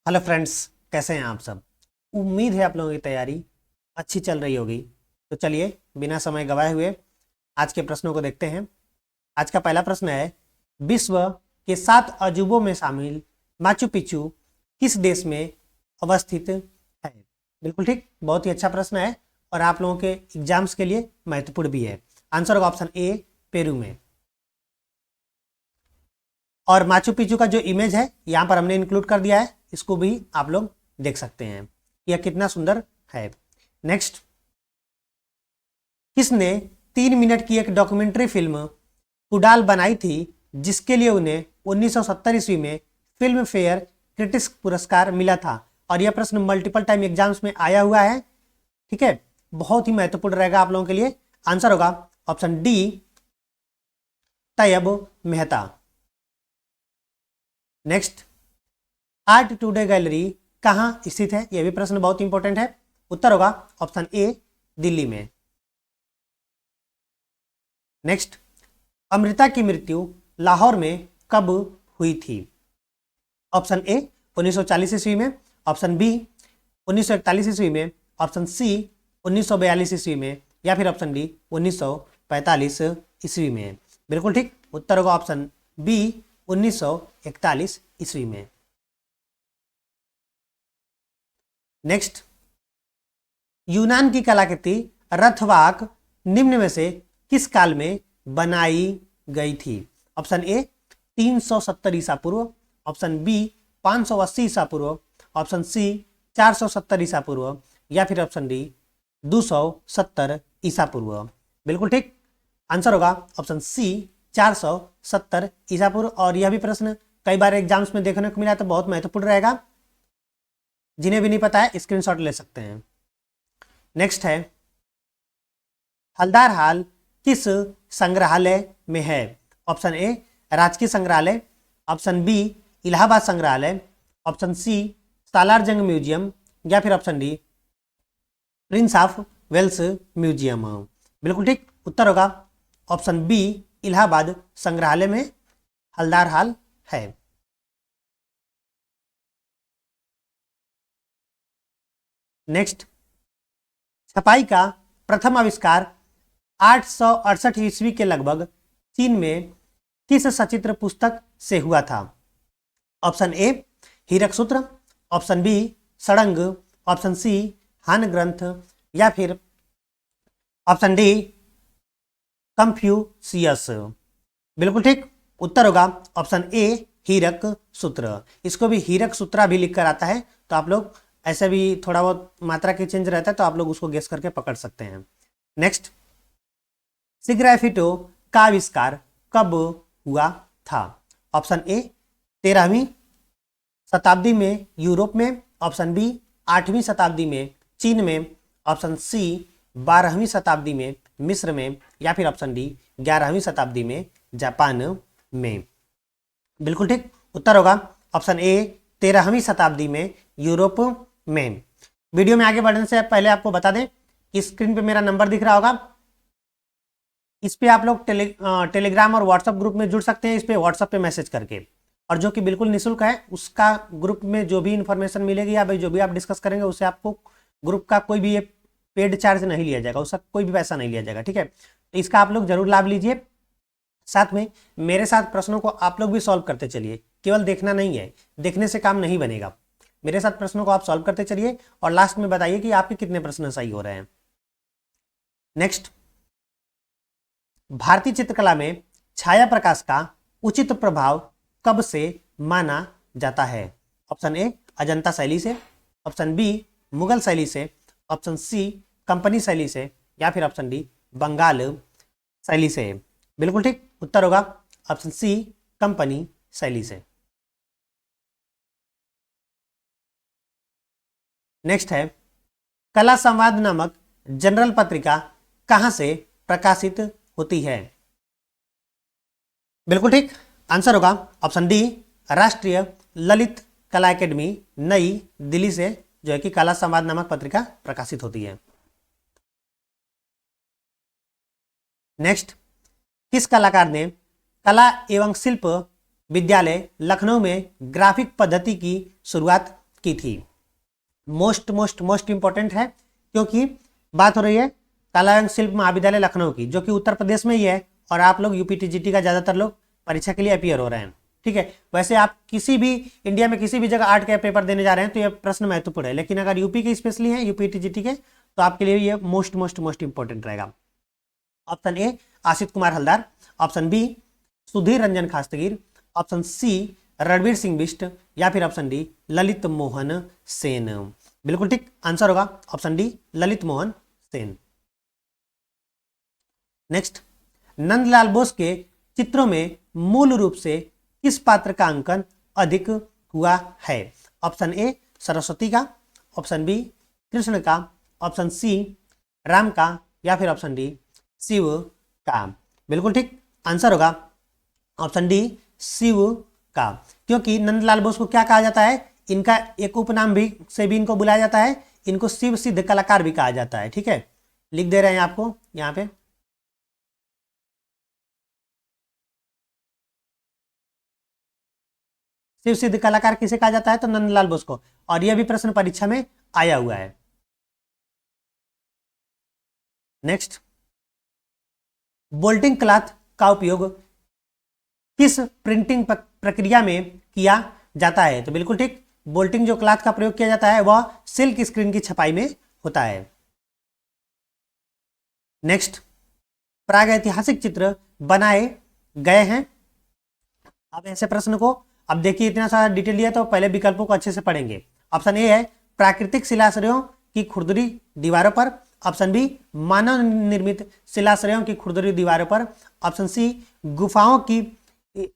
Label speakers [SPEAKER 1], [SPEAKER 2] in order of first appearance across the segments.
[SPEAKER 1] Hello friends, कैसे हैं आप सब। उम्मीद है आप लोगों की तैयारी अच्छी चल रही होगी। तो चलिए बिना समय गवाए हुए आज के प्रश्नों को देखते हैं। आज का पहला प्रश्न है, विश्व के 7 अजूबों में शामिल माचू पिच्चू किस देश में अवस्थित है। बिल्कुल ठीक, बहुत ही अच्छा प्रश्न है और आप लोगों के एग्जाम्स के लिए महत्वपूर्ण भी है। आंसर होगा ऑप्शन ए, पेरू में। और माचू पिच्चू का जो इमेज है यहाँ पर हमने इंक्लूड कर दिया है, इसको भी आप लोग देख सकते हैं, यह कितना सुंदर है। नेक्स्ट, किसने 3 मिनट की एक डॉक्यूमेंट्री फिल्म कुडाल बनाई थी जिसके लिए उन्हें 1970 ईस्वी में फिल्म फेयर क्रिटिक्स पुरस्कार मिला था। और यह प्रश्न मल्टीपल टाइम एग्जाम्स में आया हुआ है, ठीक है, बहुत ही महत्वपूर्ण रहेगा आप लोगों के लिए। आंसर होगा option D, Tyeb Mehta. Next, art today gallery कहाँ स्थित है, यह भी प्रश्न बहुत इंपॉर्टेंट है। उत्तर होगा ऑप्शन ए, दिल्ली में। नेक्स्ट, अमृता की मृत्यु लाहौर में कब हुई थी। ऑप्शन ए 1940 ईस्वी में, ऑप्शन बी 1941 ईस्वी में, ऑप्शन सी 1942 ईस्वी में, या फिर ऑप्शन डी 1945 ईस्वी में। बिल्कुल ठीक, उत्तर होगा ऑप्शन बी 1941 ईस्वी में। नेक्स्ट, यूनान की कलाकृति रथवाक निम्न में से किस काल में बनाई गई थी। ऑप्शन ए 370 ईसा पूर्व, ऑप्शन बी 580 ईसा पूर्व, ऑप्शन सी 470 ईसा पूर्व, या फिर ऑप्शन डी 270 ईसा पूर्व। बिल्कुल ठीक, आंसर होगा ऑप्शन सी 470 ईसा पूर्व। और यह भी प्रश्न कई बार एग्जाम्स में देखने को मिला, तो बहुत महत्वपूर्ण रहेगा। जिन्हें भी नहीं पता है स्क्रीनशॉट ले सकते हैं। नेक्स्ट है, हलदार हाल किस संग्रहालय में है। ऑप्शन ए राजकीय संग्रहालय, ऑप्शन बी इलाहाबाद संग्रहालय, ऑप्शन सी सालार जंग म्यूजियम, या फिर option D prince of Wales museum. बिल्कुल ठीक, उत्तर होगा ऑप्शन बी, इलाहाबाद संग्रहालय में हलदार हाल है। नेक्स्ट, छपाई का प्रथम आविष्कार 868 ईस्वी के लगभग चीन में किस सचित्र पुस्तक से हुआ था। ऑप्शन ए हीरक सूत्र, ऑप्शन बी सड़ंग, ऑप्शन सी हान ग्रंथ, या फिर ऑप्शन डी कंफ्यूशियस। बिल्कुल ठीक, उत्तर होगा ऑप्शन ए, हीरक सूत्र। इसको भी हीरक सूत्रा भी लिखकर आता है, तो आप लोग ऐसे भी थोड़ा बहुत मात्रा की चेंज रहता है, तो आप लोग उसको गेस करके पकड़ सकते हैं। नेक्स्ट, सिग्राफिटो का आविष्कार कब हुआ था। ऑप्शन ए 13वीं शताब्दी में यूरोप में, ऑप्शन बी 8वीं शताब्दी में चीन में, ऑप्शन सी 12वीं शताब्दी में मिस्र में, या फिर ऑप्शन डी 11वीं शताब्दी में जापान में। बिल्कुल ठीक, उत्तर होगा ऑप्शन ए 13वीं शताब्दी में यूरोप में। वीडियो में आगे बढ़ने से पहले आपको बता दें कि स्क्रीन पे मेरा नंबर दिख रहा होगा, इस पे आप लोग टेलीग्राम और व्हाट्सएप ग्रुप में जुड़ सकते हैं, इस पे व्हाट्सएप पे मैसेज करके। और जो कि बिल्कुल निःशुल्क है, उसका ग्रुप में जो भी इंफॉर्मेशन मिलेगी या भाई जो भी आप डिस्कस करेंगे, उससे आपको ग्रुप का कोई भी पेड चार्ज नहीं लिया जाएगा, उसका कोई भी पैसा नहीं लिया जाएगा, ठीक है। तो इसका आप लोग जरूर लाभ लीजिए। साथ में मेरे साथ प्रश्नों को आप लोग भी सॉल्व करते चलिए, केवल देखना नहीं है, देखने से काम नहीं बनेगा। मेरे साथ प्रश्नों को आप सॉल्व करते चलिए और लास्ट में बताइए कि आपके कितने प्रश्न सही हो रहे हैं। नेक्स्ट, भारतीय चित्रकला में छाया प्रकाश का उचित प्रभाव कब से माना जाता है। ऑप्शन ए अजंता शैली से, ऑप्शन बी मुगल शैली से, ऑप्शन सी कंपनी शैली से, या फिर ऑप्शन डी बंगाल शैली से। बिल्कुल ठीक, उत्तर होगा ऑप्शन सी कंपनी शैली से। नेक्स्ट है, कला संवाद नामक जनरल पत्रिका कहां से प्रकाशित होती है। बिल्कुल ठीक, आंसर होगा ऑप्शन डी, राष्ट्रीय ललित कला एकेडमी नई दिल्ली से जो है कि कला संवाद नामक पत्रिका प्रकाशित होती है। नेक्स्ट, किस कलाकार ने कला एवं शिल्प विद्यालय लखनऊ में ग्राफिक पद्धति की शुरुआत की थी। मोस्ट मोस्ट मोस्ट इंपॉर्टेंट है, क्योंकि बात हो रही है कालारंग शिल्प महाविद्यालय लखनऊ की, जो कि उत्तर प्रदेश में ही है, और आप लोग यूपीटीजीटी का ज़्यादातर लोग परीक्षा के लिए अपीयर हो रहे हैं। ठीक है, वैसे आप किसी भी इंडिया में किसी भी जगह आर्ट का पेपर देने जा रहे हैं तो ये प्रश्न महत्वपूर्ण है, लेकिन अगर यूपी के स्पेशली हैं, यूपीटीजीटी के, तो आपके लिए ये मोस्ट मोस्ट मोस्ट इंपॉर्टेंट रहेगा। Option A Ashit Kumar Haldar, option B Sudhir Ranjan Khastgir, option C Ranbir Singh Bisht, या फिर ऑप्शन डी ललित मोहन सेन। बिल्कुल ठीक आंसर होगा option D Lalit Mohan Sen. Next, Nandalal Bose के चित्रों में मूल रूप से किस पात्र का अंकन अधिक हुआ है? ऑप्शन ए सरस्वती का, ऑप्शन बी कृष्ण का, ऑप्शन सी राम का, या फिर ऑप्शन डी शिव का। बिल्कुल ठीक आंसर होगा ऑप्शन डी शिव का, क्योंकि नंदलाल बोस को क्या कहा जाता है, इनका एक उपनाम भी से भी इनको बुलाया जाता है, इनको शिव सिद्ध कलाकार भी कहा जाता है। ठीक है, लिख दे रहे हैं आपको यहाँ पे। शिव सिद्ध कलाकार किसे कहा जाता है, तो नंदलाल बोस को, और यह भी प्रश्न परीक्षा में आया हुआ है। नेक्स्ट, बोल्टिंग क्लॉथ का उपयोग किस प्रिंटिंग प्रक्रिया में किया जाता है? तो बिल्कुल ठीक, बोल्टिंग जो क्लॉथ का प्रयोग किया जाता है वह सिल्क स्क्रीन की छपाई में होता है। नेक्स्ट, प्रागैतिहासिक चित्र बनाए गए हैं। अब ऐसे प्रश्न को, अब देखिए इतना सारा डिटेल दिया तो पहले विकल्पों को अच्छे से पढ़ेंगे। ऑप्शन ए है प्राकृतिक शिलाश्रयों की खुरदरी दीवारों पर, ऑप्शन बी मानव निर्मित शिलाश्रयों की खुरदरी दीवारों पर, ऑप्शन सी गुफाओं की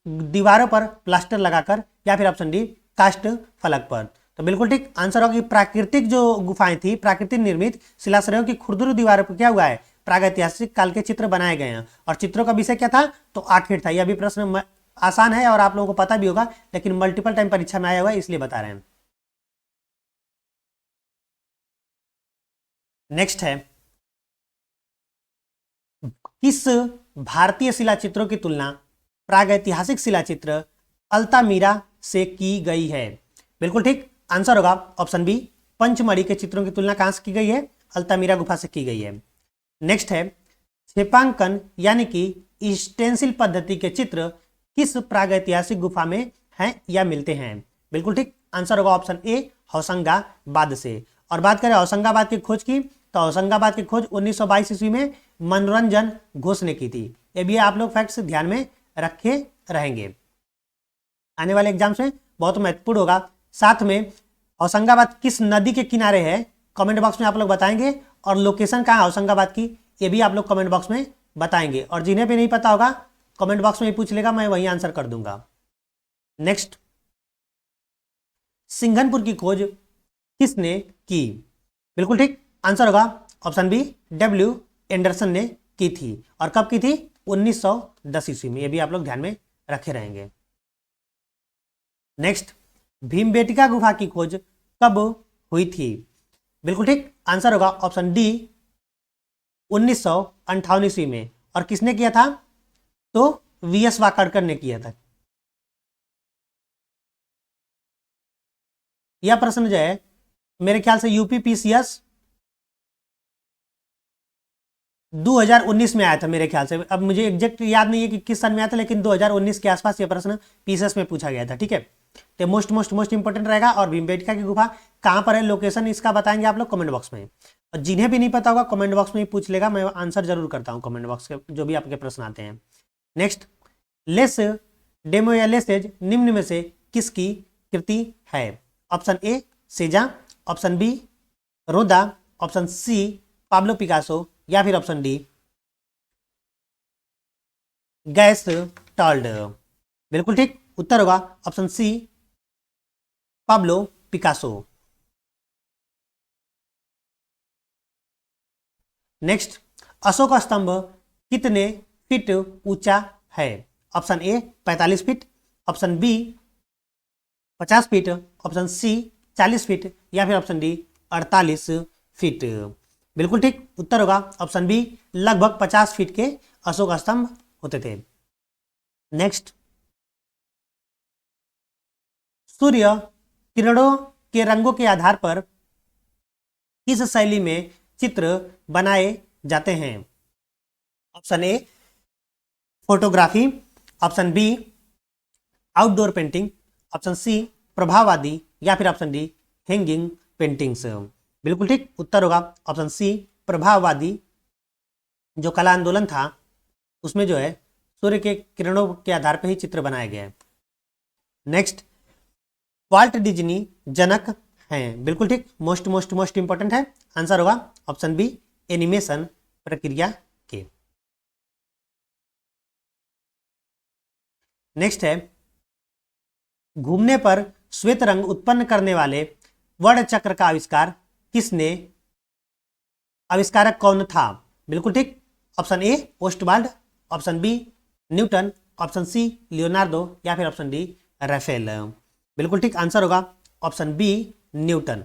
[SPEAKER 1] दीवारों पर प्लास्टर लगाकर, या फिर ऑप्शन डी कास्ट फलक पर। तो बिल्कुल ठीक आंसर होगा कि प्राकृतिक जो गुफाएं थी, प्राकृतिक निर्मित शिलाश्रयों की खुरदरी दीवारों पर क्या हुआ है, प्रागैतिहासिक काल के चित्र बनाए गए हैं। और चित्रों का विषय क्या था, तो आखिर था। यह भी प्रश्न आसान है और आप लोगों को पता भी होगा, लेकिन मल्टीपल टाइम परीक्षा में आया हुआ है इसलिए बता रहे हैं। नेक्स्ट है, किस भारतीय शिलाचित्रों की तुलना प्रागैतिहासिक शिलाचित्र अल्तामीरा से की गई है? बिल्कुल ठीक आंसर होगा ऑप्शन बी पंचमढ़ी के चित्रों की तुलना कहां से की गई है, अल्तामीरा गुफा से की गई है। नेक्स्ट है, छेपांकन यानी कि स्टेंसिल पद्धति के चित्र किस प्रागैतिहासिक गुफा में हैं या मिलते हैं? बिल्कुल ठीक आंसर होगा ऑप्शन ए होशंगाबाद से। और बात करें होशंगाबाद की खोज की, तो होशंगाबाद की खोज 1922 ईस्वी में मनोरंजन घोष ने की थी। ये भी आप लोग फैक्ट्स ध्यान में रखे रहेंगे, आने वाले एग्जाम्स में बहुत महत्वपूर्ण होगा। साथ में होशंगाबाद किस नदी के किनारे है, कमेंट बॉक्स में आप लोग बताएंगे, और लोकेशन कहाँ है होशंगाबाद की, ये भी आप लोग कमेंट बॉक्स में बताएंगे। और जिन्हें भी नहीं पता होगा कमेंट बॉक्स में ही पूछ लेगा, मैं वही आंसर कर दूंगा। नेक्स्ट, सिंघनपुर की खोज किसने की? बिल्कुल ठीक आंसर होगा ऑप्शन बी डब्ल्यू एंडरसन ने की थी। और कब की थी, 1910 ईस्वी में। ये भी आप लोग ध्यान में रखे रहेंगे। नेक्स्ट, भीमबेटका गुफा की खोज कब हुई थी? बिल्कुल ठीक आंसर होगा ऑप्शन डी 1958 ईस्वी में। और किसने किया था, तो वीएस वाकड़कर ने किया था। यह प्रश्न जो है मेरे ख्याल से यूपी पीसीएस 2019 में आया था मेरे ख्याल से। अब मुझे एग्जैक्ट याद नहीं है कि किस साल में आया था, लेकिन 2019 के आसपास यह प्रश्न पीसीएस में पूछा गया था। ठीक है, तो मोस्ट इंपोर्टेंट रहेगा। और भीमबेटका की गुफा कहाँ पर है, लोकेशन इसका बताएंगे आप लोग कमेंट बॉक्स में। और जिन्हें भी नहीं पता होगा कमेंट बॉक्स में ही पूछ लेगा, मैं आंसर जरूर करता हूँ कमेंट बॉक्स के जो भी आपके प्रश्न आते हैं। नेक्स्ट, लेस डेमोयालेसेज निम्न में से किसकी कृति है? ऑप्शन ए सेजा, ऑप्शन बी रोदा, ऑप्शन सी पाब्लो पिकासो, या फिर ऑप्शन डी गैस टॉल्ड। बिल्कुल ठीक उत्तर होगा option C Pablo Picasso. Next, Ashoka स्तंभ कितने फीट ऊंचा है? Option A 45 feet, option B 50 feet, option C 40 feet, या फिर ऑप्शन डी 48 फीट। बिल्कुल ठीक उत्तर होगा ऑप्शन बी लगभग 50 फीट के अशोक स्तंभ होते थे। नेक्स्ट, सूर्य किरणों के रंगों के आधार पर किस शैली में चित्र बनाए जाते हैं? Option A photography, option B outdoor painting, option C प्रभाववादी, या फिर ऑप्शन डी हैंगिंग पेंटिंग्स। बिल्कुल ठीक उत्तर होगा ऑप्शन सी प्रभाववादी। जो कला आंदोलन था उसमें जो है सूर्य के किरणों के आधार पर ही चित्र बनाया गया है। नेक्स्ट, वाल्ट डिज्नी जनक हैं। बिल्कुल ठीक, मोस्ट इंपॉर्टेंट है। आंसर होगा ऑप्शन बी एनिमेशन प्रक्रिया के। नेक्स्ट है, घूमने पर श्वेत रंग उत्पन्न करने वाले वर्ण चक्र का आविष्कार किसने, आविष्कारक कौन था? बिल्कुल ठीक, option A Ostwald, option B Newton, option C Leonardo, या फिर ऑप्शन डी राफेल। बिल्कुल ठीक आंसर होगा ऑप्शन बी न्यूटन।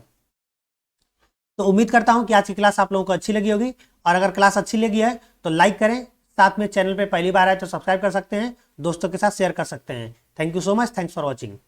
[SPEAKER 1] तो उम्मीद करता हूं कि आज की क्लास आप लोगों को अच्छी लगी होगी, और अगर क्लास अच्छी लगी है तो लाइक करें, साथ में चैनल पे पहली बार आए तो सब्सक्राइब कर सकते हैं, दोस्तों के साथ शेयर कर सकते हैं। Thank you so much, thanks for watching.